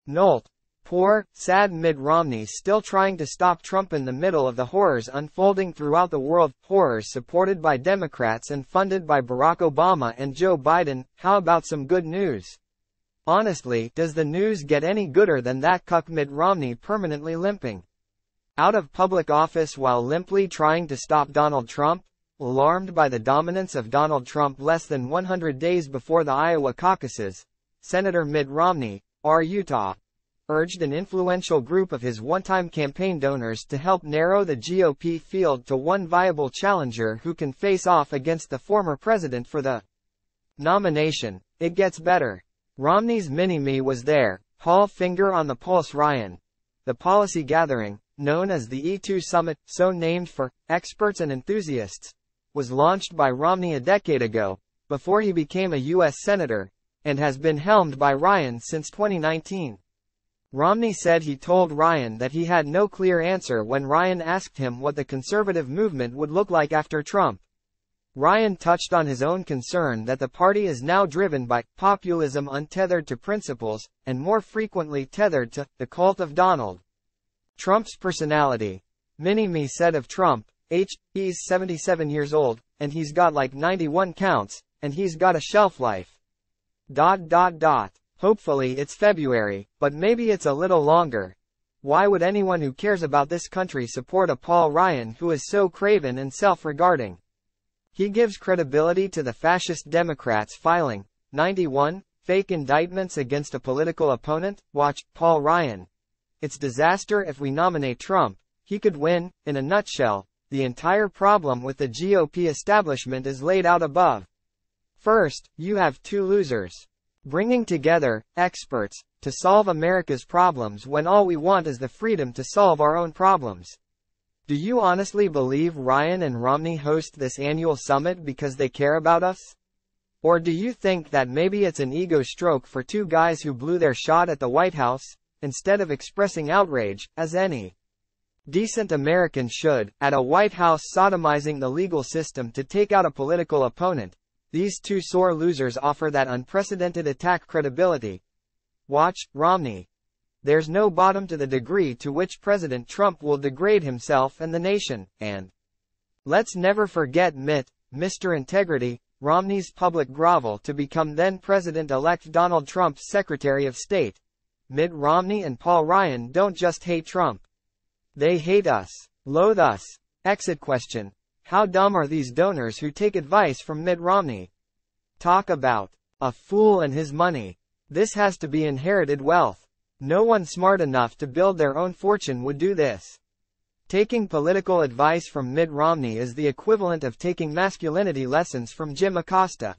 Nolte. Poor, sad Mitt Romney still trying to stop Trump in the middle of the horrors unfolding throughout the world, horrors supported by Democrats and funded by Barack Obama and Joe Biden. How about some good news? Honestly, does the news get any gooder than that cuck Mitt Romney permanently limping out of public office while limply trying to stop Donald Trump? Alarmed by the dominance of Donald Trump less than 100 days before the Iowa caucuses, Senator Mitt Romney, R. Utah, urged an influential group of his one-time campaign donors to help narrow the GOP field to one viable challenger who can face off against the former president for the nomination. It gets better. Romney's mini-me was there, Paul finger on the pulse Ryan. The policy gathering, known as the E2 Summit, so named for experts and enthusiasts, was launched by Romney a decade ago, before he became a U.S. Senator, and has been helmed by Ryan since 2019. Romney said he told Ryan that he had no clear answer when Ryan asked him what the conservative movement would look like after Trump. Ryan touched on his own concern that the party is now driven by populism untethered to principles, and more frequently tethered to the cult of Donald Trump's personality. Mini-me said of Trump, he's 77 years old, and he's got like 91 counts, and he's got a shelf life. Hopefully it's February, but maybe it's a little longer. Why would anyone who cares about this country support a Paul Ryan who is so craven and self-regarding? He gives credibility to the fascist Democrats filing 91 fake indictments against a political opponent. Watch, Paul Ryan. It's disaster if we nominate Trump. He could win. In a nutshell, the entire problem with the GOP establishment is laid out above. First, you have two losers bringing together experts to solve America's problems when all we want is the freedom to solve our own problems. Do you honestly believe Ryan and Romney host this annual summit because they care about us? Or do you think that maybe it's an ego stroke for two guys who blew their shot at the White House, instead of expressing outrage, as any decent American should, at a White House sodomizing the legal system to take out a political opponent? These two sore losers offer that unprecedented attack credibility. Watch, Romney. There's no bottom to the degree to which President Trump will degrade himself and the nation, and let's never forget Mr. Integrity, Romney's public grovel to become then-President-elect Donald Trump's Secretary of State. Mitt Romney and Paul Ryan don't just hate Trump. They hate us, loathe us. Exit question. How dumb are these donors who take advice from Mitt Romney? Talk about a fool and his money. This has to be inherited wealth. No one smart enough to build their own fortune would do this. Taking political advice from Mitt Romney is the equivalent of taking masculinity lessons from Jim Acosta.